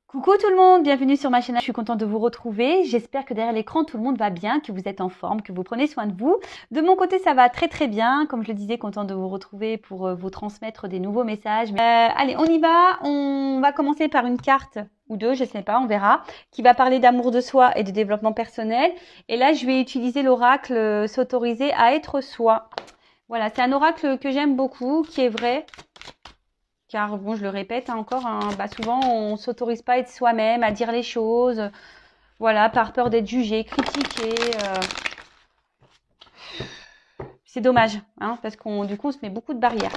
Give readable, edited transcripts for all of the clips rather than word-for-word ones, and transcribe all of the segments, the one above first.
Coucou tout le monde, bienvenue sur ma chaîne. Je suis contente de vous retrouver. J'espère que derrière l'écran, tout le monde va bien, que vous êtes en forme, que vous prenez soin de vous. De mon côté, ça va très très bien. Comme je le disais, contente de vous retrouver pour vous transmettre des nouveaux messages. Allez, on y va. On va commencer par une carte ou deux, je sais pas, on verra, qui va parler d'amour de soi et de développement personnel. Et là, je vais utiliser l'oracle s'autoriser à être soi. Voilà, c'est un oracle que j'aime beaucoup, qui est vrai. Car bon, je le répète encore, hein, souvent on s'autorise pas à être soi-même, à dire les choses, voilà, par peur d'être jugé, critiqué. C'est dommage, hein, parce qu'on du coup on se met beaucoup de barrières.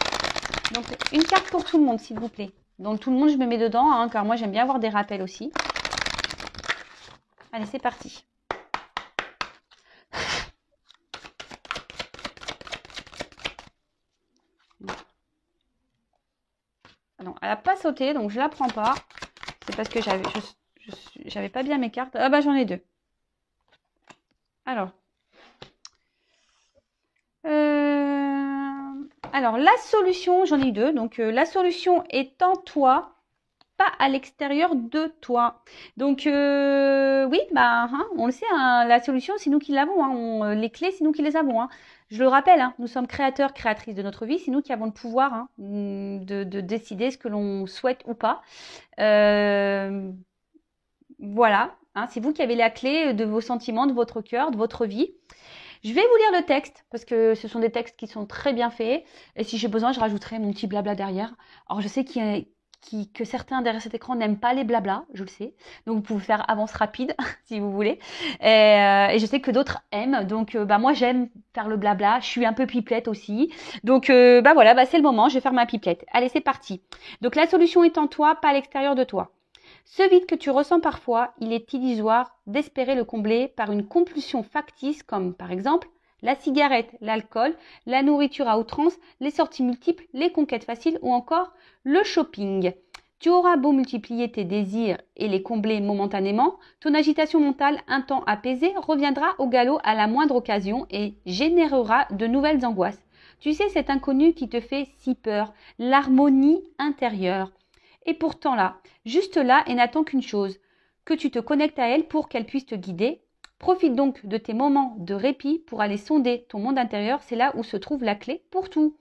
Donc une carte pour tout le monde, s'il vous plaît. Donc tout le monde, je me mets dedans, hein, car moi j'aime bien avoir des rappels aussi. Allez, c'est parti. Non, elle n'a pas sauté, donc je la prends pas. C'est parce que j'avais pas bien mes cartes. Ah bah j'en ai deux. Alors la solution, j'en ai eu deux. Donc la solution est en toi, pas à l'extérieur de toi. Donc oui, on le sait, hein, la solution c'est nous qui l'avons, hein, les clés c'est nous qui les avons. Hein. Je le rappelle, hein, nous sommes créateurs, créatrices de notre vie, c'est nous qui avons le pouvoir hein, de décider ce que l'on souhaite ou pas. Voilà, hein, c'est vous qui avez la clé de vos sentiments, de votre cœur, de votre vie. Je vais vous lire le texte parce que ce sont des textes qui sont très bien faits. Et si j'ai besoin, je rajouterai mon petit blabla derrière. Alors, je sais que certains derrière cet écran n'aiment pas les blabla, je le sais. Donc, vous pouvez faire avance rapide si vous voulez. Et je sais que d'autres aiment. Donc, moi, j'aime faire le blabla. Je suis un peu pipelette aussi. Donc, voilà, c'est le moment. Je vais faire ma pipelette. Allez, c'est parti. Donc, la solution est en toi, pas à l'extérieur de toi. Ce vide que tu ressens parfois, il est illusoire d'espérer le combler par une compulsion factice comme par exemple la cigarette, l'alcool, la nourriture à outrance, les sorties multiples, les conquêtes faciles ou encore le shopping. Tu auras beau multiplier tes désirs et les combler momentanément, ton agitation mentale un temps apaisée reviendra au galop à la moindre occasion et générera de nouvelles angoisses. Tu sais, cet inconnu qui te fait si peur, l'harmonie intérieure. Et pourtant là, juste là, et n'attend qu'une chose, que tu te connectes à elle pour qu'elle puisse te guider. Profite donc de tes moments de répit pour aller sonder ton monde intérieur, c'est là où se trouve la clé pour tout.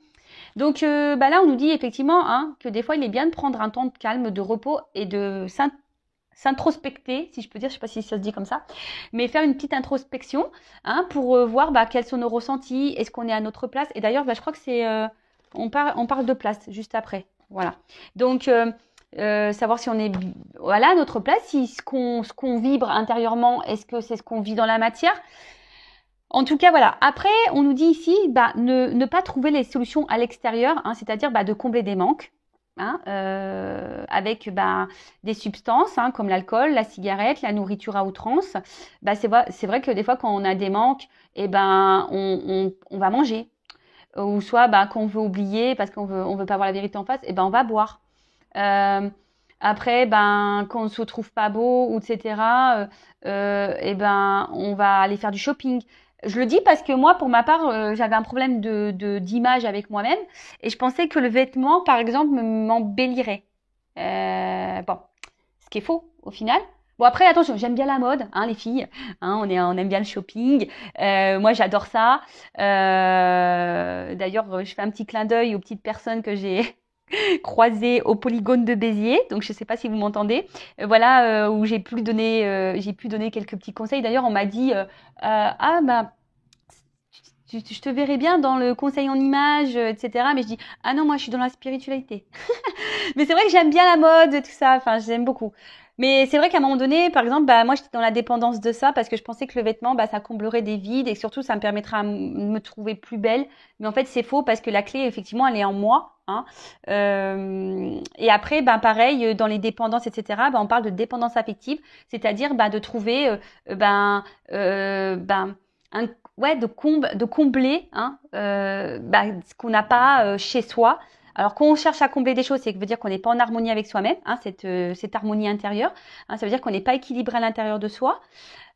Donc là, on nous dit effectivement hein, que des fois, il est bien de prendre un temps de calme, de repos et de s'introspecter, si je peux dire, je ne sais pas si ça se dit comme ça, mais faire une petite introspection hein, pour voir quels sont nos ressentis, est-ce qu'on est à notre place. Et d'ailleurs, je crois que c'est, on parle de place juste après. Voilà. Donc, savoir si on est voilà à notre place, si ce qu'on vibre intérieurement, est-ce que c'est ce qu'on vit dans la matière. En tout cas, voilà. Après, on nous dit ici, ne pas trouver les solutions à l'extérieur, hein, c'est-à-dire de combler des manques, hein, avec des substances hein, comme l'alcool, la cigarette, la nourriture à outrance. C'est vrai que des fois, quand on a des manques, on va manger. Ou soit quand on veut oublier parce qu'on veut pas voir la vérité en face, on va boire. Après, quand on ne se trouve pas beau, ou etc., on va aller faire du shopping. Je le dis parce que moi, pour ma part, j'avais un problème d'image avec moi-même et je pensais que le vêtement, par exemple, m'embellirait. Ce qui est faux au final. Bon après attention, j'aime bien la mode, hein, les filles, hein, on aime bien le shopping. Moi j'adore ça. D'ailleurs, je fais un petit clin d'œil aux petites personnes que j'ai croisées au polygone de Béziers. Donc je ne sais pas si vous m'entendez. Où j'ai pu donner quelques petits conseils. D'ailleurs, on m'a dit je te verrai bien dans le conseil en images, etc. Mais je dis ah non, moi je suis dans la spiritualité. Mais c'est vrai que j'aime bien la mode et tout ça. Enfin, j'aime beaucoup. Mais c'est vrai qu'à un moment donné, par exemple, moi, j'étais dans la dépendance de ça parce que je pensais que le vêtement, ça comblerait des vides et surtout, ça me permettra de me trouver plus belle. Mais en fait, c'est faux parce que la clé, effectivement, elle est en moi. Hein. Et après, pareil, dans les dépendances, etc., on parle de dépendance affective, c'est-à-dire de trouver, de combler hein, ce qu'on n'a pas chez soi. Alors, quand on cherche à combler des choses, ça veut dire qu'on n'est pas en harmonie avec soi-même, hein, cette harmonie intérieure. Hein, ça veut dire qu'on n'est pas équilibré à l'intérieur de soi.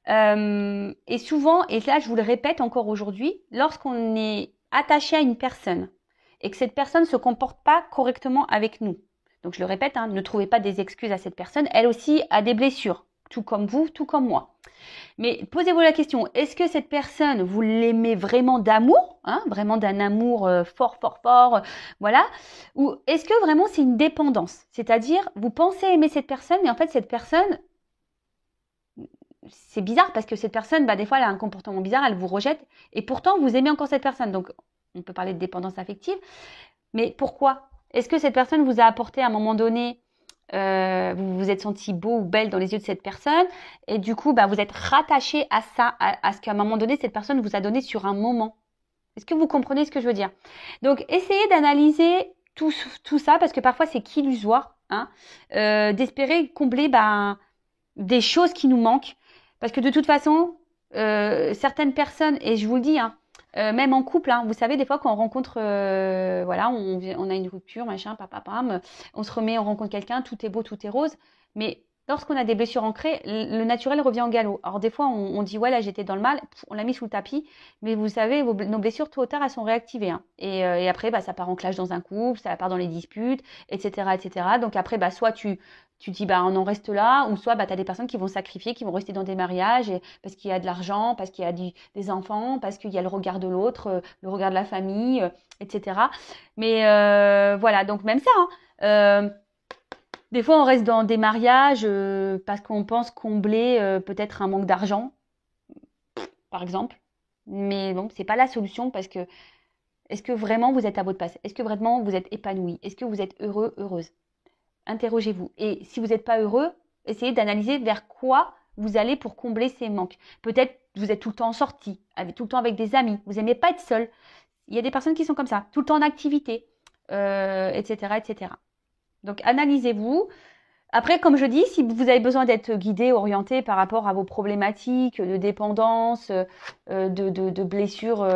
Et souvent, et là, je vous le répète encore aujourd'hui, lorsqu'on est attaché à une personne et que cette personne ne se comporte pas correctement avec nous, Donc je le répète, hein, ne trouvez pas des excuses à cette personne. Elle aussi a des blessures, tout comme vous, tout comme moi. Mais posez-vous la question, est-ce que cette personne, vous l'aimez vraiment d'amour, hein, vraiment d'un amour fort, fort, fort, voilà, ou est-ce que vraiment c'est une dépendance? C'est-à-dire, vous pensez aimer cette personne, mais en fait cette personne, c'est bizarre parce que cette personne, bah, des fois, elle a un comportement bizarre, elle vous rejette, et pourtant vous aimez encore cette personne. Donc, on peut parler de dépendance affective, mais pourquoi? Est-ce que cette personne vous a apporté à un moment donné, vous vous êtes senti beau ou belle dans les yeux de cette personne, et du coup, bah, vous êtes rattaché à ça, à ce qu'à un moment donné, cette personne vous a donné sur un moment. Est-ce que vous comprenez ce que je veux dire? Donc, essayez d'analyser tout ça, parce que parfois, c'est qu'illusoire, hein, d'espérer combler des choses qui nous manquent. Parce que de toute façon, certaines personnes, et je vous le dis, hein, même en couple, hein, vous savez, des fois quand on rencontre, voilà, on a une rupture, machin, pam, on se remet, on rencontre quelqu'un, tout est beau, tout est rose, mais lorsqu'on a des blessures ancrées, le naturel revient au galop. Alors des fois, on dit, ouais, là j'étais dans le mal, on l'a mis sous le tapis, mais vous savez, nos blessures, tôt ou tard, elles sont réactivées. Hein. Et après, bah, ça part en clash dans un couple, ça part dans les disputes, etc., etc. Donc après, bah, soit tu dis bah on en reste là, ou soit bah, tu as des personnes qui vont sacrifier, qui vont rester dans des mariages parce qu'il y a de l'argent, parce qu'il y a des enfants, parce qu'il y a le regard de l'autre, le regard de la famille, etc. Mais voilà, donc même ça, hein, des fois on reste dans des mariages parce qu'on pense combler peut-être un manque d'argent, par exemple. Mais bon, c'est pas la solution parce que est-ce que vraiment vous êtes à votre place? Est-ce que vraiment vous êtes épanoui? Est-ce que vous êtes heureux, heureuse? Interrogez-vous. Et si vous n'êtes pas heureux, essayez d'analyser vers quoi vous allez pour combler ces manques. Peut-être vous êtes tout le temps en sortie, tout le temps avec des amis, vous n'aimez pas être seul. Il y a des personnes qui sont comme ça, tout le temps en activité, etc., etc. Donc analysez-vous. Après, comme je dis, si vous avez besoin d'être guidé, orienté par rapport à vos problématiques de dépendance, de blessures,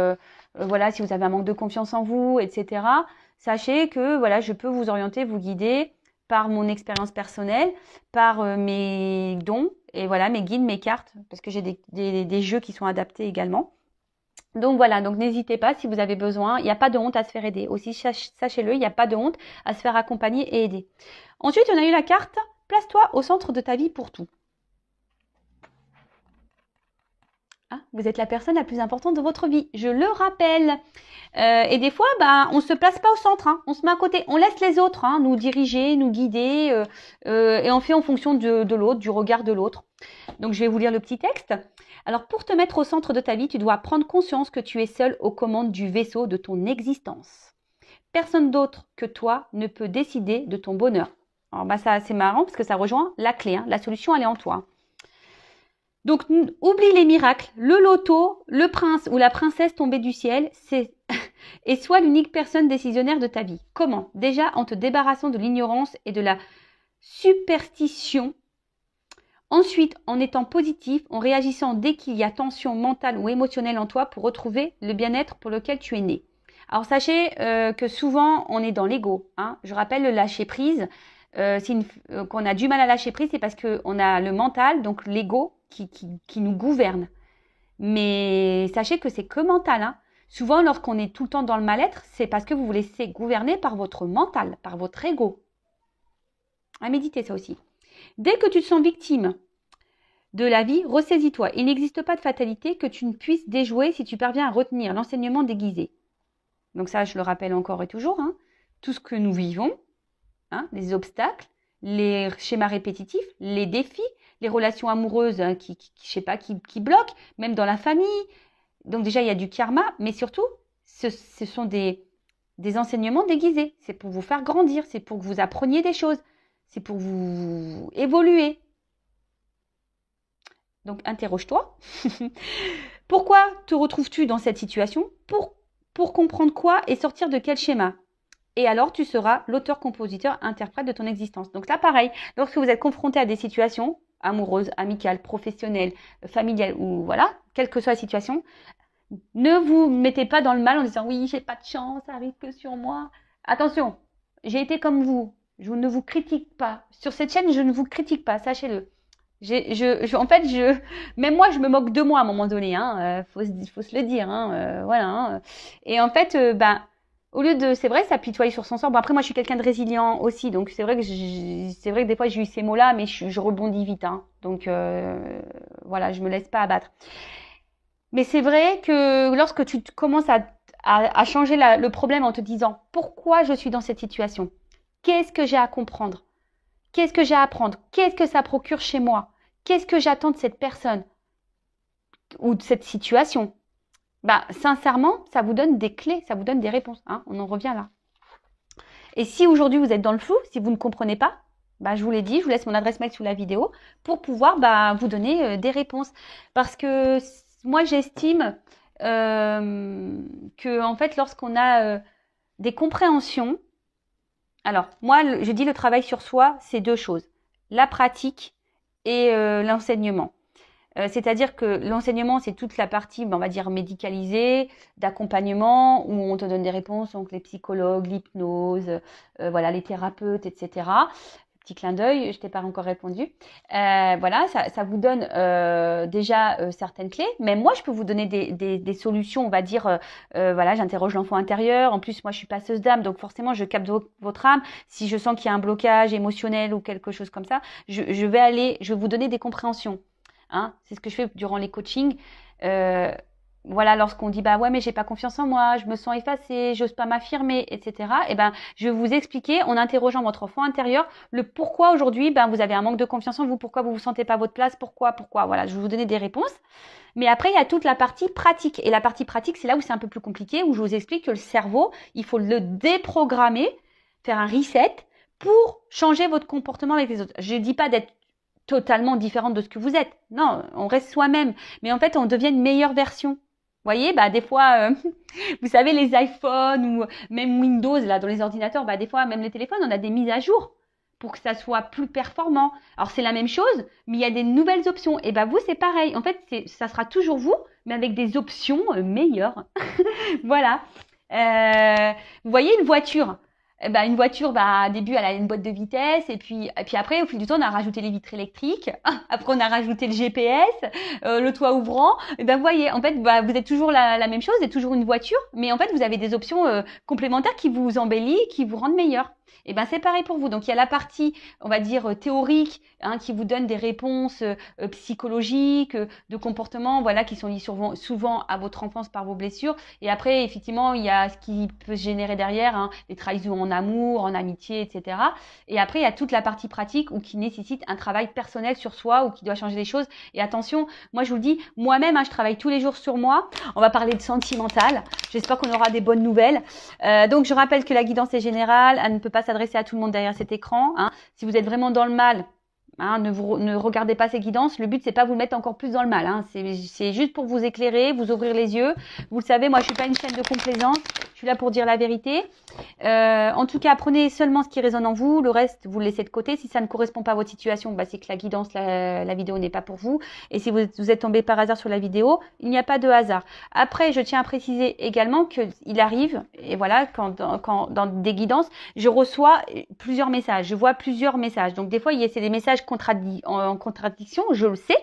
voilà, si vous avez un manque de confiance en vous, etc., sachez que voilà, je peux vous orienter, vous guider par mon expérience personnelle, par mes dons, et voilà, mes guides, mes cartes, parce que j'ai des jeux qui sont adaptés également. Donc voilà, donc n'hésitez pas si vous avez besoin, il n'y a pas de honte à se faire aider. Aussi, sachez-le, il n'y a pas de honte à se faire accompagner et aider. Ensuite, on a eu la carte « Place-toi au centre de ta vie pour tout ». Hein, vous êtes la personne la plus importante de votre vie, je le rappelle. Et des fois, on ne se place pas au centre, hein, on se met à côté, on laisse les autres hein, nous diriger, nous guider, et on fait en fonction de l'autre, du regard de l'autre. Donc, je vais vous lire le petit texte. Alors, pour te mettre au centre de ta vie, tu dois prendre conscience que tu es seul aux commandes du vaisseau de ton existence. Personne d'autre que toi ne peut décider de ton bonheur. Alors, ça, c'est marrant parce que ça rejoint la clé. Hein. La solution, elle est en toi. Donc, oublie les miracles, le loto, le prince ou la princesse tombée du ciel, et sois l'unique personne décisionnaire de ta vie. Comment? Déjà, en te débarrassant de l'ignorance et de la superstition. Ensuite, en étant positif, en réagissant dès qu'il y a tension mentale ou émotionnelle en toi pour retrouver le bien-être pour lequel tu es né. Alors, sachez que souvent, on est dans l'ego. Hein. Je rappelle le lâcher-prise. Qu'on a du mal à lâcher prise, c'est parce qu'on a le mental, donc l'ego, qui nous gouverne. Mais sachez que c'est que mental. Hein. Souvent, lorsqu'on est tout le temps dans le mal-être, c'est parce que vous vous laissez gouverner par votre mental, par votre ego. À méditer ça aussi. Dès que tu te sens victime de la vie, ressaisis-toi. Il n'existe pas de fatalité que tu ne puisses déjouer si tu parviens à retenir l'enseignement déguisé. Donc ça, je le rappelle encore et toujours. Hein. Tout ce que nous vivons, hein, les obstacles, les schémas répétitifs, les défis, les relations amoureuses hein, qui bloquent, même dans la famille. Donc déjà, il y a du karma, mais surtout, ce sont des enseignements déguisés. C'est pour vous faire grandir, c'est pour que vous appreniez des choses, c'est pour vous évoluer. Donc, interroge-toi. Pourquoi te retrouves-tu dans cette situation? Pour comprendre quoi et sortir de quel schéma? Et alors, tu seras l'auteur, compositeur, interprète de ton existence. Donc là, pareil, lorsque vous êtes confronté à des situations amoureuses, amicales, professionnelles, familiales, ou voilà, quelle que soit la situation, ne vous mettez pas dans le mal en disant « Oui, j'ai pas de chance, ça arrive que sur moi. » Attention, j'ai été comme vous. Je ne vous critique pas. Sur cette chaîne, je ne vous critique pas, sachez-le. En fait, même moi, je me moque de moi à un moment donné. Hein, faut se le dire. Hein, voilà. Hein. Et en fait, au lieu de, c'est vrai, s'apitoyer sur son sort. Bon, après, moi, je suis quelqu'un de résilient aussi, donc c'est vrai que des fois, j'ai eu ces mots-là, mais je rebondis vite, hein. Donc, voilà, je me laisse pas abattre. Mais c'est vrai que lorsque tu commences à changer le problème en te disant pourquoi je suis dans cette situation, qu'est-ce que j'ai à comprendre, qu'est-ce que j'ai à apprendre, qu'est-ce que ça procure chez moi, qu'est-ce que j'attends de cette personne ou de cette situation, bah, sincèrement, ça vous donne des clés, ça vous donne des réponses, hein. On en revient là. Et si aujourd'hui vous êtes dans le flou, si vous ne comprenez pas, bah, je vous l'ai dit, je vous laisse mon adresse mail sous la vidéo pour pouvoir vous donner des réponses. Parce que moi, j'estime que en fait, lorsqu'on a des compréhensions, alors moi, je dis le travail sur soi, c'est deux choses, la pratique et l'enseignement. C'est-à-dire que l'enseignement, c'est toute la partie, on va dire, médicalisée, d'accompagnement, où on te donne des réponses, donc les psychologues, l'hypnose, voilà, les thérapeutes, etc. Petit clin d'œil, je t'ai pas encore répondu. Voilà, ça vous donne déjà certaines clés. Mais moi, je peux vous donner des solutions, on va dire, voilà, j'interroge l'enfant intérieur. En plus, moi, je suis passeuse d'âme, donc forcément, je capte votre âme. Si je sens qu'il y a un blocage émotionnel ou quelque chose comme ça, je vais vous donner des compréhensions. Hein, c'est ce que je fais durant les coachings. Voilà, lorsqu'on dit bah ouais mais j'ai pas confiance en moi, je me sens effacée, j'ose pas m'affirmer, etc. Et ben je vais vous expliquer en interrogeant votre enfant intérieur le pourquoi aujourd'hui vous avez un manque de confiance en vous, pourquoi vous vous sentez pas à votre place, pourquoi. Voilà, je vais vous donner des réponses. Mais après il y a toute la partie pratique et la partie pratique c'est là où c'est un peu plus compliqué, où je vous explique que le cerveau il faut le déprogrammer, faire un reset pour changer votre comportement avec les autres. Je dis pas d'être totalement différente de ce que vous êtes. Non, on reste soi-même. Mais en fait, on devient une meilleure version. Vous voyez, des fois, vous savez, les iPhones ou même Windows, là, dans les ordinateurs, des fois, même les téléphones, on a des mises à jour pour que ça soit plus performant. Alors, c'est la même chose, mais il y a des nouvelles options. Et vous, c'est pareil. En fait, ça sera toujours vous, mais avec des options meilleures. Voilà. Vous voyez une voiture. Une voiture, au début, elle a une boîte de vitesse, et puis après, au fil du temps, on a rajouté les vitres électriques. Après, on a rajouté le GPS, le toit ouvrant. Vous voyez, en fait, vous êtes toujours la même chose, vous êtes toujours une voiture, mais en fait, vous avez des options complémentaires qui vous embellissent, qui vous rendent meilleur. Et c'est pareil pour vous. Donc, il y a la partie, on va dire, théorique, hein, qui vous donne des réponses psychologiques, de comportements, voilà, qui sont liés souvent à votre enfance par vos blessures. Et après, effectivement, il y a ce qui peut se générer derrière, hein, les trahisons en amour, en amitié, etc. Et après, il y a toute la partie pratique ou qui nécessite un travail personnel sur soi ou qui doit changer les choses. Et attention, moi, je vous le dis, moi-même, hein, je travaille tous les jours sur moi. On va parler de sentimental. J'espère qu'on aura des bonnes nouvelles. Donc, je rappelle que la guidance est générale. Elle ne peut pas s'adresser à tout le monde derrière cet écran, hein. Si vous êtes vraiment dans le mal, hein, ne regardez pas ces guidances. Le but, c'est pas vous mettre encore plus dans le mal, hein. C'est juste pour vous éclairer, vous ouvrir les yeux. Vous le savez, moi, je suis pas une chaîne de complaisance. Je suis là pour dire la vérité. En tout cas, prenez seulement ce qui résonne en vous. Le reste, vous le laissez de côté. Si ça ne correspond pas à votre situation, c'est que la guidance, la vidéo n'est pas pour vous. Et si vous êtes tombé par hasard sur la vidéo, il n'y a pas de hasard. Après, je tiens à préciser également qu'il arrive, et voilà, quand dans des guidances, je reçois plusieurs messages. Je vois plusieurs messages. Donc, des fois, c'est des messages en contradiction, je le sais.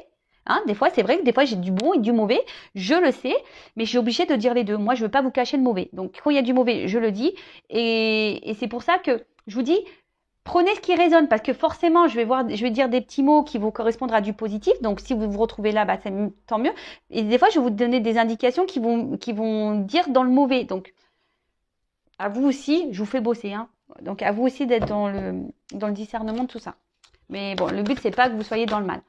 Hein, des fois, c'est vrai que des fois, j'ai du bon et du mauvais, je le sais, mais je suis obligée de dire les deux. Moi, je veux pas vous cacher le mauvais. Donc, quand il y a du mauvais, je le dis. Et c'est pour ça que je vous dis, prenez ce qui résonne, parce que forcément, je vais dire des petits mots qui vont correspondre à du positif. Donc, si vous vous retrouvez là, c'est tant mieux. Et des fois, je vais vous donner des indications qui vont dire dans le mauvais. Donc, à vous aussi, je vous fais bosser, hein. Donc, à vous aussi d'être dans le discernement de tout ça. Mais bon, le but, c'est pas que vous soyez dans le mal.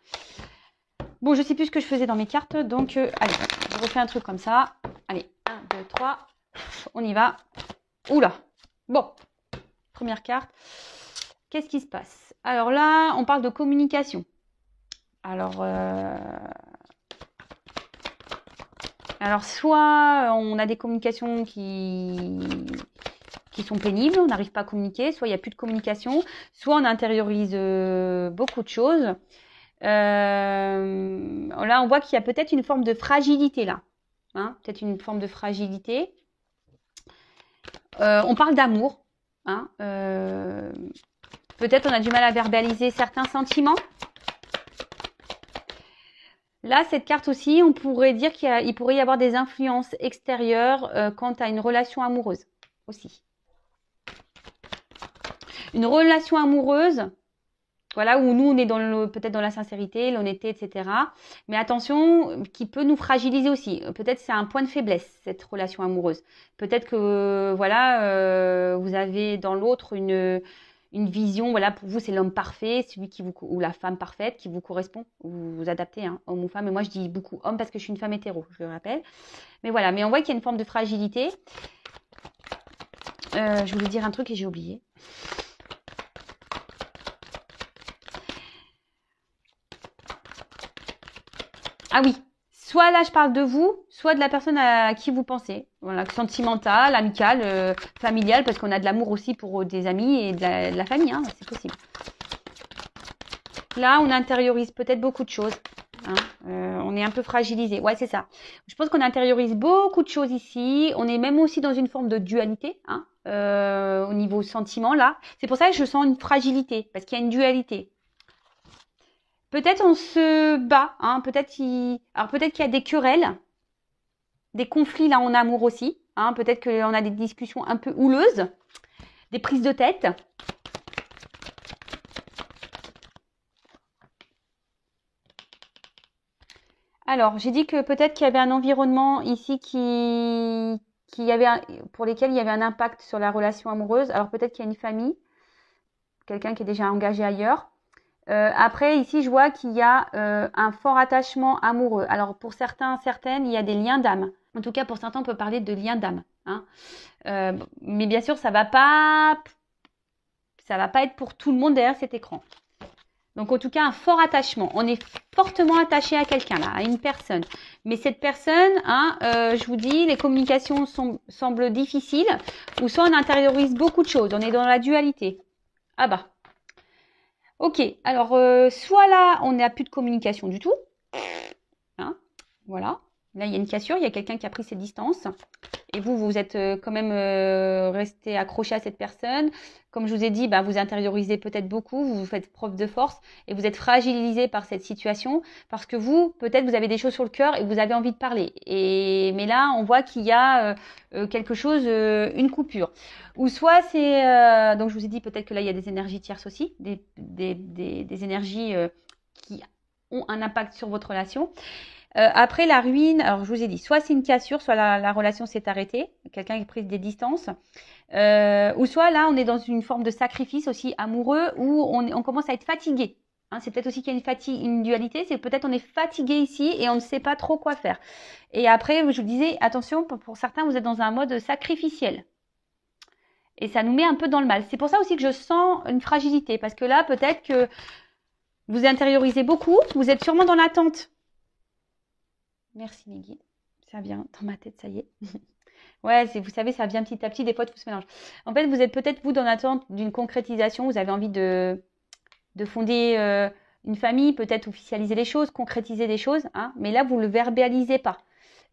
Bon, je sais plus ce que je faisais dans mes cartes, donc allez, je refais un truc comme ça. Allez, 1, 2, 3, on y va. Oula, bon, première carte. Qu'est-ce qui se passe? Alors là, on parle de communication. Alors soit on a des communications qui sont pénibles, on n'arrive pas à communiquer, soit il n'y a plus de communication, soit on intériorise beaucoup de choses. Là, on voit qu'il y a peut-être une forme de fragilité là. Hein, peut-être une forme de fragilité. On parle d'amour. Hein, peut-être on a du mal à verbaliser certains sentiments. Là, cette carte aussi, on pourrait dire qu'il pourrait y avoir des influences extérieures quant à une relation amoureuse. aussi. Une relation amoureuse, voilà, où nous, on est peut-être dans la sincérité, l'honnêteté, etc. Mais attention, qui peut nous fragiliser aussi. Peut-être c'est un point de faiblesse, cette relation amoureuse. Peut-être que, voilà, vous avez dans l'autre une vision, voilà, pour vous, c'est l'homme parfait, celui ou la femme parfaite qui vous correspond. Vous vous adaptez, hein, homme ou femme. Et moi, je dis beaucoup homme parce que je suis une femme hétéro, je le rappelle. Mais voilà, mais on voit qu'il y a une forme de fragilité. Je voulais dire un truc et j'ai oublié. Ah oui, soit là je parle de vous, soit de la personne à qui vous pensez. Voilà, sentimentale, amicale, familiale, parce qu'on a de l'amour aussi pour des amis et de la famille, hein, c'est possible. Là, on intériorise peut-être beaucoup de choses. Hein, on est un peu fragilisé. Ouais, c'est ça. Je pense qu'on intériorise beaucoup de choses ici. On est même aussi dans une forme de dualité, hein, au niveau sentiment, là. C'est pour ça que je sens une fragilité, parce qu'il y a une dualité. Peut-être on se bat, hein, peut-être qu'il y a des querelles, des conflits là en amour aussi, hein, peut-être qu'on a des discussions un peu houleuses, des prises de tête. Alors, j'ai dit que peut-être qu'il y avait un environnement ici pour lesquels il y avait un impact sur la relation amoureuse. Alors peut-être qu'il y a une famille, quelqu'un qui est déjà engagé ailleurs. Après, ici, je vois qu'il y a un fort attachement amoureux. Alors, pour certains, certaines, il y a des liens d'âme. En tout cas, pour certains, on peut parler de liens d'âme. Hein. Mais bien sûr, ça va pas être pour tout le monde derrière cet écran. Donc, en tout cas, un fort attachement. On est fortement attaché à quelqu'un, là, à une personne. Mais cette personne, hein, je vous dis, les communications semblent difficiles, ou soit on intériorise beaucoup de choses. On est dans la dualité. Ah bah. Ok, alors soit là, on n'a plus de communication du tout. Hein, voilà. Là, il y a une cassure, il y a quelqu'un qui a pris ses distances. Et vous êtes quand même resté accroché à cette personne. Comme je vous ai dit, bah, vous intériorisez peut-être beaucoup, vous faites preuve de force et vous êtes fragilisé par cette situation parce que peut-être vous avez des choses sur le cœur et vous avez envie de parler. Mais là, on voit qu'il y a quelque chose, une coupure. Ou soit c'est, donc je vous ai dit peut-être que là, il y a des énergies tierces aussi, des énergies qui ont un impact sur votre relation. Après la ruine, alors je vous ai dit, soit c'est une cassure, soit la relation s'est arrêtée, quelqu'un qui a pris des distances, ou soit là on est dans une forme de sacrifice aussi amoureux où on commence à être fatigué. Hein, c'est peut-être aussi qu'il y a une dualité, c'est peut-être on est fatigué ici et on ne sait pas trop quoi faire. Et après, je vous disais, attention, pour certains, vous êtes dans un mode sacrificiel. Et ça nous met un peu dans le mal. C'est pour ça aussi que je sens une fragilité, parce que là, peut-être que vous intériorisez beaucoup, vous êtes sûrement dans l'attente. Merci mes guides. Ça vient dans ma tête, ça y est. Ouais, vous savez, ça vient petit à petit, des fois tout se mélange. En fait, vous êtes peut-être, vous, dans l'attente d'une concrétisation, vous avez envie de fonder une famille, peut-être officialiser les choses, concrétiser des choses, hein, mais là, vous ne le verbalisez pas.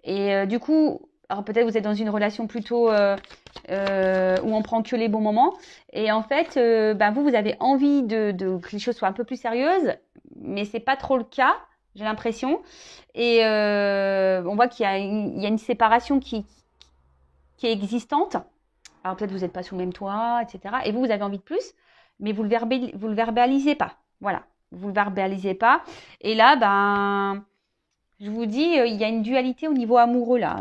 Et du coup, alors peut-être vous êtes dans une relation plutôt où on prend que les bons moments. Et en fait, vous avez envie que les choses soient un peu plus sérieuses, mais c'est pas trop le cas. J'ai l'impression. Et on voit qu'il y a une séparation qui est existante. Alors peut-être vous n'êtes pas sous le même toit, etc. Et vous avez envie de plus, mais vous le verbalisez pas. Voilà, vous le verbalisez pas. Et là, je vous dis, il y a une dualité au niveau amoureux là.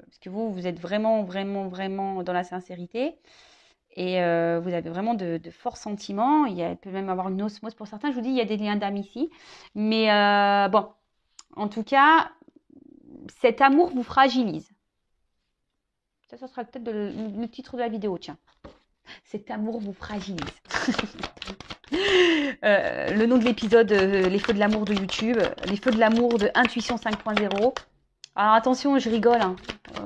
Parce que vous êtes vraiment, vraiment, vraiment dans la sincérité. Et vous avez vraiment de forts sentiments. Il peut même avoir une osmose pour certains. Je vous dis, il y a des liens d'âme ici. Mais bon, en tout cas, cet amour vous fragilise. Ça sera peut-être le titre de la vidéo, tiens. Cet amour vous fragilise. Le nom de l'épisode, les feux de l'amour de YouTube, les feux de l'amour de Intuition 5.0. Alors attention, je rigole. Hein.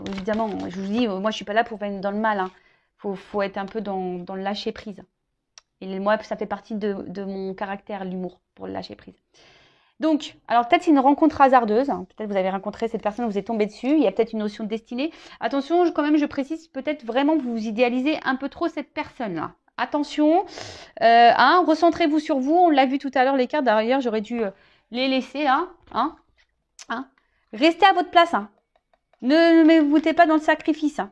Évidemment, je vous dis, moi je suis pas là pour venir dans le mal. Hein. Faut être un peu dans le lâcher prise. Et moi, ça fait partie de mon caractère, l'humour, pour le lâcher prise. Donc, alors peut-être c'est une rencontre hasardeuse. Hein. Peut-être vous avez rencontré cette personne, vous êtes tombé dessus. Il y a peut-être une notion de destinée. Attention, quand même, je précise, peut-être vraiment vous idéalisez un peu trop cette personne-là. Attention, recentrez-vous sur vous. On l'a vu tout à l'heure, les cartes. D'ailleurs, j'aurais dû les laisser là. Restez à votre place. Hein. Ne vous mettez pas dans le sacrifice. Hein.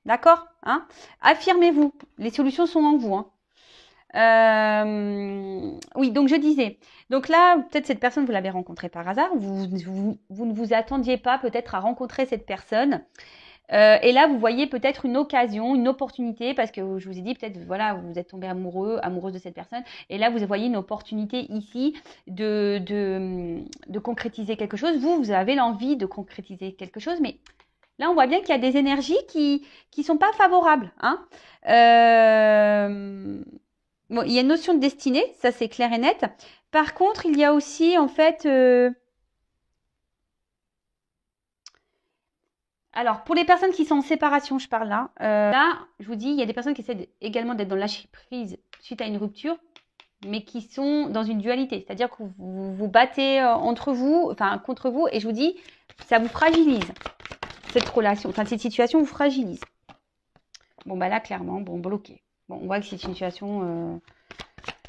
D'accord, hein? Affirmez-vous. Les solutions sont en vous, hein. Oui, donc je disais. Donc là, peut-être cette personne, vous l'avez rencontrée par hasard. Vous ne vous attendiez pas peut-être à rencontrer cette personne. Et là, vous voyez peut-être une occasion, une opportunité, parce que je vous ai dit peut-être, voilà, vous êtes tombé amoureuse de cette personne. Et là, vous voyez une opportunité ici de concrétiser quelque chose. Vous avez l'envie de concrétiser quelque chose, mais là, on voit bien qu'il y a des énergies qui sont pas favorables, hein. Bon, il y a une notion de destinée, ça c'est clair et net. Par contre, il y a aussi en fait, alors pour les personnes qui sont en séparation, je parle là. Là, je vous dis, il y a des personnes qui essaient également d'être dans le lâcher prise suite à une rupture, mais qui sont dans une dualité, c'est-à-dire que vous vous battez entre vous, enfin contre vous, et je vous dis, ça vous fragilise cette relation, enfin cette situation vous fragilise. Bon bah là clairement, bon bloqué. Bon, on voit que c'est une situation.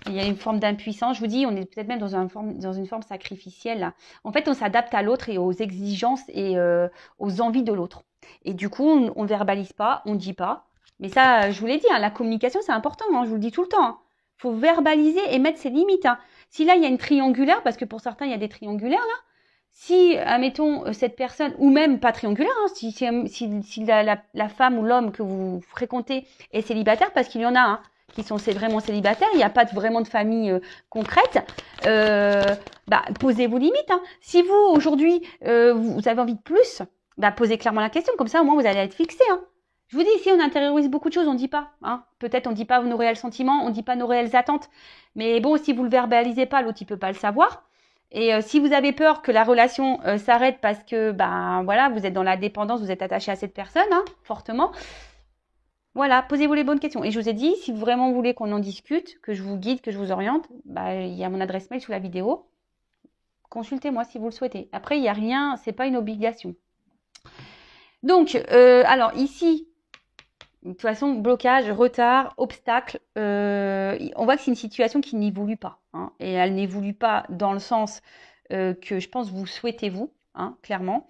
Il y a une forme d'impuissance. Je vous dis, on est peut-être même dans une forme sacrificielle. Là. En fait, on s'adapte à l'autre et aux exigences et aux envies de l'autre. Et du coup, on ne verbalise pas, on ne dit pas. Mais ça, je vous l'ai dit, hein, la communication, c'est important. Hein, je vous le dis tout le temps. Il faut verbaliser et mettre ses limites. Hein. Si là, il y a une triangulaire, parce que pour certains, il y a des triangulaires là. Si, admettons, cette personne, ou même pas triangulaire, hein, si la femme ou l'homme que vous fréquentez est célibataire, parce qu'il y en a, hein, qui sont vraiment célibataires, il n'y a pas vraiment de famille concrète, bah, posez vos limites. Hein. Si vous, aujourd'hui, vous avez envie de plus, bah, posez clairement la question. Comme ça, au moins, vous allez être fixé. Hein. Je vous dis, ici, on intériorise beaucoup de choses, on ne dit pas. Hein. Peut-être on ne dit pas nos réels sentiments, on ne dit pas nos réelles attentes. Mais bon, si vous ne le verbalisez pas, l'autre, il ne peut pas le savoir. Et si vous avez peur que la relation s'arrête parce que ben voilà, vous êtes dans la dépendance, vous êtes attaché à cette personne, hein, fortement, voilà, posez-vous les bonnes questions. Et je vous ai dit, si vous vraiment voulez qu'on en discute, que je vous guide, que je vous oriente, bah, il y a mon adresse mail sous la vidéo. Consultez-moi si vous le souhaitez. Après, il n'y a rien, c'est pas une obligation. Donc, alors ici, de toute façon, blocage, retard, obstacle, on voit que c'est une situation qui n'évolue pas. Hein, et elle n'évolue pas dans le sens que je pense vous souhaitez vous. Hein, clairement.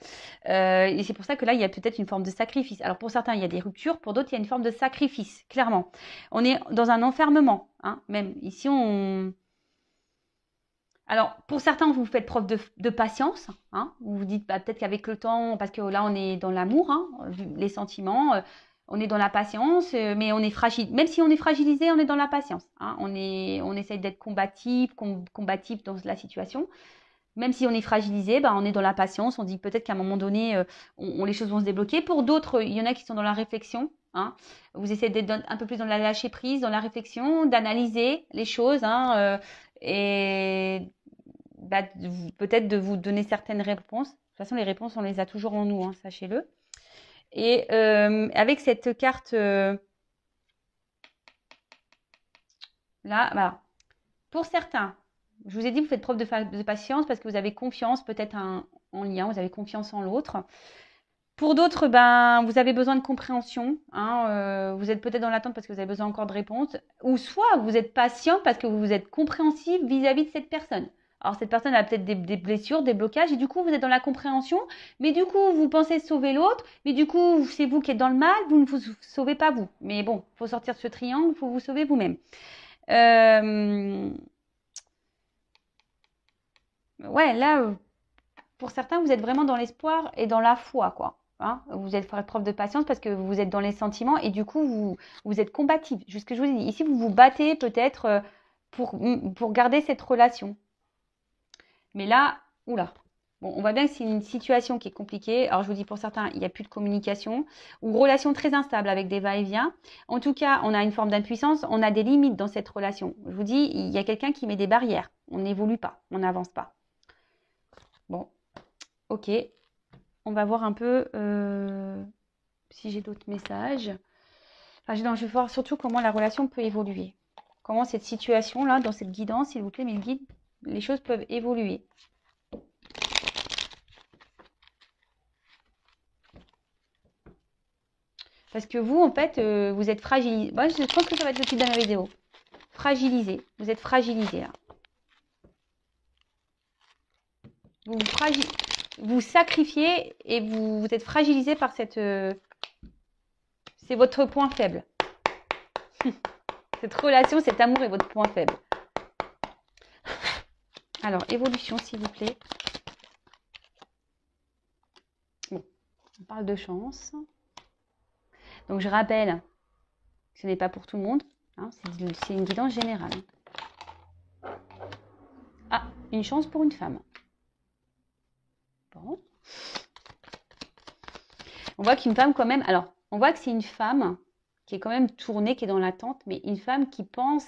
Et c'est pour ça que là, il y a peut-être une forme de sacrifice. Alors pour certains, il y a des ruptures, pour d'autres, il y a une forme de sacrifice, clairement. On est dans un enfermement, hein, même. Ici, on... Alors, pour certains, vous faites preuve de patience. Hein, vous vous dites bah, peut-être qu'avec le temps, parce que là, on est dans l'amour, hein, les sentiments, on est dans la patience, mais on est fragile. Même si on est fragilisé, on est dans la patience. Hein, on essaye d'être combatif dans la situation. Même si on est fragilisé, bah, on est dans la patience. On dit peut-être qu'à un moment donné, les choses vont se débloquer. Pour d'autres, il y en a qui sont dans la réflexion. Hein. Vous essayez d'être un peu plus dans la lâcher prise, dans la réflexion, d'analyser les choses hein, et bah, peut-être de vous donner certaines réponses. De toute façon, les réponses, on les a toujours en nous, hein, sachez-le. Et avec cette carte là, voilà. Pour certains, je vous ai dit, vous faites preuve de patience parce que vous avez confiance peut-être en lien, vous avez confiance en l'autre. Pour d'autres, ben, vous avez besoin de compréhension. Hein, vous êtes peut-être dans l'attente parce que vous avez besoin encore de réponses. Ou soit vous êtes patient parce que vous êtes compréhensif vis-à-vis de cette personne. Alors cette personne a peut-être des blessures, des blocages, et du coup vous êtes dans la compréhension, mais du coup vous pensez sauver l'autre, mais du coup c'est vous qui êtes dans le mal, vous ne vous sauvez pas vous. Mais bon, il faut sortir de ce triangle, il faut vous sauver vous-même. Ouais, là, pour certains, vous êtes vraiment dans l'espoir et dans la foi, quoi. Hein, vous êtes faire preuve de patience parce que vous êtes dans les sentiments et du coup, vous êtes combatif. Juste ce que je vous ai dit. Ici, vous vous battez peut-être pour garder cette relation. Mais là, oula. Bon, on voit bien que c'est une situation qui est compliquée. Alors, je vous dis, pour certains, il n'y a plus de communication ou relation très instable avec des va-et-vient. En tout cas, on a une forme d'impuissance. On a des limites dans cette relation. Je vous dis, il y a quelqu'un qui met des barrières. On n'évolue pas. On n'avance pas. Bon, ok. On va voir un peu si j'ai d'autres messages. Enfin, non, je vais voir surtout comment la relation peut évoluer. Comment cette situation-là, dans cette guidance, s'il vous plaît, mes guides, les choses peuvent évoluer. Parce que vous, en fait, vous êtes fragilisé. Moi, je pense que ça va être le titre de ma vidéo. Fragilisé. Vous êtes fragilisé, là. Vous sacrifiez et vous êtes fragilisé par C'est votre point faible. Cette relation, cet amour est votre point faible. Alors, évolution, s'il vous plaît. Bon, on parle de chance. Donc, je rappelle, ce n'est pas pour tout le monde. Hein, c'est une guidance générale. Ah, une chance pour une femme. Bon. On voit qu'une femme quand même... Alors, on voit que c'est une femme qui est quand même tournée, qui est dans l'attente, mais une femme qui pense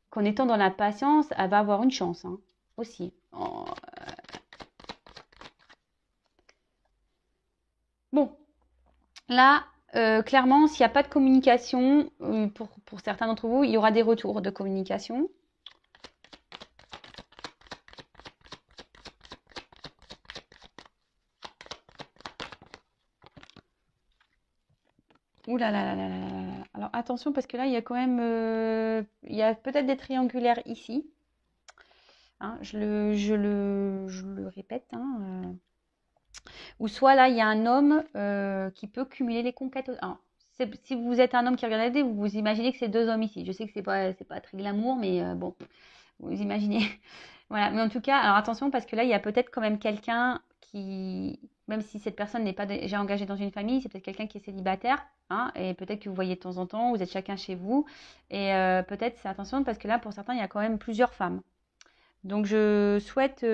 qu'en étant dans la patience, elle va avoir une chance, hein, aussi. Oh. Bon, là, clairement, s'il n'y a pas de communication, pour certains d'entre vous, il y aura des retours de communication. Ouh là là là là là là. Alors attention parce que là il y a quand même il y a peut-être des triangulaires ici. Hein, je le répète. Hein, ou soit là il y a un homme qui peut cumuler les conquêtes. Alors, si vous êtes un homme qui regarde la vidéo, vous imaginez que c'est deux hommes ici. Je sais que c'est pas très glamour, mais bon, vous imaginez. Voilà, mais en tout cas, alors attention parce que là il y a peut-être quand même quelqu'un qui, même si cette personne n'est pas déjà engagée dans une famille, c'est peut-être quelqu'un qui est célibataire. Hein, et peut-être que vous voyez de temps en temps, vous êtes chacun chez vous. Et peut-être, c'est attention, parce que là, pour certains, il y a quand même plusieurs femmes. Donc, je souhaite,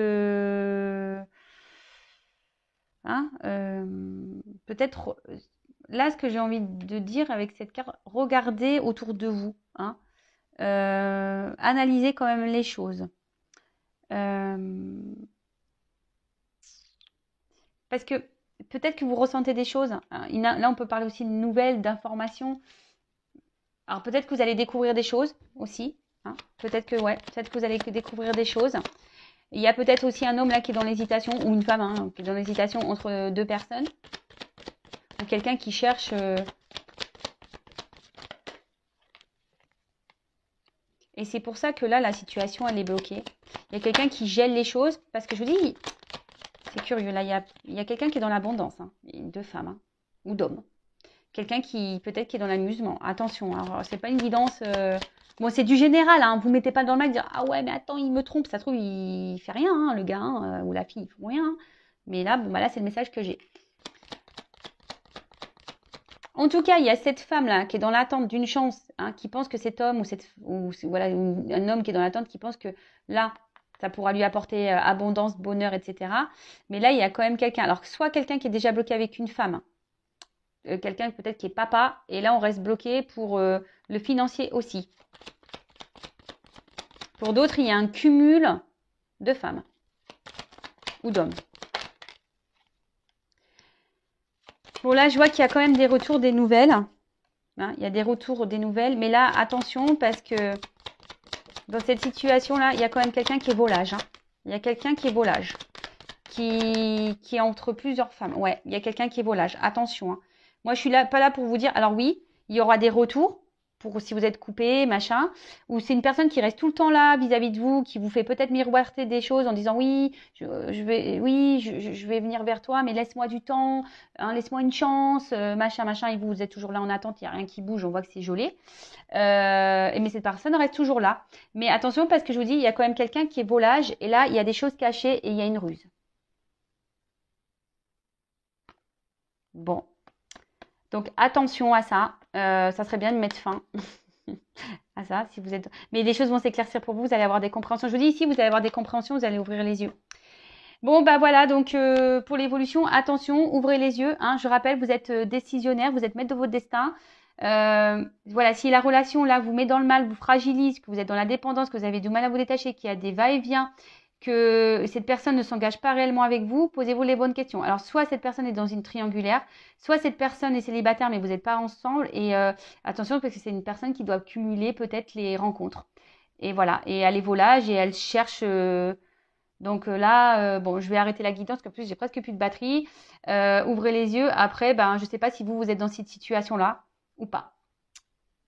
hein, peut-être, là, ce que j'ai envie de dire avec cette carte, regardez autour de vous. Hein, analysez quand même les choses. Parce que peut-être que vous ressentez des choses. Là, on peut parler aussi de nouvelles, d'informations. Alors peut-être que vous allez découvrir des choses aussi. Hein. Peut-être que vous allez découvrir des choses. Il y a peut-être aussi un homme là qui est dans l'hésitation, ou une femme hein, qui est dans l'hésitation entre deux personnes. Ou quelqu'un qui cherche... Et c'est pour ça que là, la situation, elle est bloquée. Il y a quelqu'un qui gèle les choses. Parce que je vous dis, c'est curieux. Là, il y a quelqu'un qui est dans l'abondance. Hein. Deux femmes hein, ou d'hommes. Quelqu'un qui, peut-être, qui est dans l'amusement. Attention, alors, c'est pas une guidance... Bon, c'est du général, hein. Vous mettez pas dans le mal de dire « Ah ouais, mais attends, il me trompe. » Ça se trouve, il fait rien, hein, le gars hein, ou la fille, ils font rien. Hein. Mais là, bon, bah là, c'est le message que j'ai. En tout cas, il y a cette femme-là qui est dans l'attente d'une chance, hein, qui pense que cet homme voilà, un homme qui est dans l'attente qui pense que là, ça pourra lui apporter abondance, bonheur, etc. Mais là, il y a quand même quelqu'un. Alors, soit quelqu'un qui est déjà bloqué avec une femme, quelqu'un peut-être qui est papa, et là, on reste bloqué pour le financier aussi. Pour d'autres, il y a un cumul de femmes ou d'hommes. Bon, là, je vois qu'il y a quand même des retours, des nouvelles. Hein, il y a des retours, des nouvelles. Mais là, attention, parce que dans cette situation-là, il y a quand même quelqu'un qui est volage. Hein. Il y a quelqu'un qui est volage. Qui est entre plusieurs femmes. Ouais, il y a quelqu'un qui est volage. Attention. Hein. Moi, je suis là, pas là pour vous dire... Alors oui, il y aura des retours. Pour si vous êtes coupé, machin, ou c'est une personne qui reste tout le temps là vis-à-vis de vous, qui vous fait peut-être miroiter des choses en disant oui, je vais venir vers toi, mais laisse-moi du temps, hein, laisse-moi une chance, machin, et vous êtes toujours là en attente, il n'y a rien qui bouge, on voit que c'est gelé. Mais cette personne reste toujours là. Mais attention parce que je vous dis, il y a quand même quelqu'un qui est volage, et là, il y a des choses cachées et il y a une ruse. Bon. Donc attention à ça, ça serait bien de mettre fin à ça si vous êtes... Mais les choses vont s'éclaircir pour vous, vous allez avoir des compréhensions. Je vous dis ici, vous allez avoir des compréhensions, vous allez ouvrir les yeux. Bon, bah voilà, donc pour l'évolution, attention, ouvrez les yeux. Hein. Je rappelle, vous êtes décisionnaire, vous êtes maître de votre destin. Voilà, si la relation là vous met dans le mal, vous fragilise, que vous êtes dans la dépendance, que vous avez du mal à vous détacher, qu'il y a des va-et-vient, que cette personne ne s'engage pas réellement avec vous, posez-vous les bonnes questions. Alors, soit cette personne est dans une triangulaire, soit cette personne est célibataire, mais vous n'êtes pas ensemble. Et attention, parce que c'est une personne qui doit cumuler peut-être les rencontres. Et voilà, et elle est volage et elle cherche... Donc là, bon, je vais arrêter la guidance, parce que plus j'ai presque plus de batterie. Ouvrez les yeux. Après, ben, je ne sais pas si vous êtes dans cette situation-là ou pas.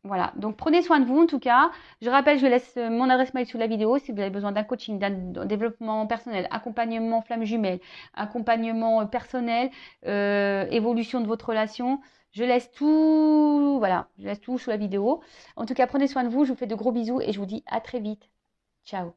Voilà, donc prenez soin de vous en tout cas. Je rappelle, je laisse mon adresse mail sous la vidéo si vous avez besoin d'un coaching, d'un développement personnel, accompagnement flamme jumelle, accompagnement personnel, évolution de votre relation. Je laisse tout, voilà, je laisse tout sous la vidéo. En tout cas, prenez soin de vous. Je vous fais de gros bisous et je vous dis à très vite. Ciao.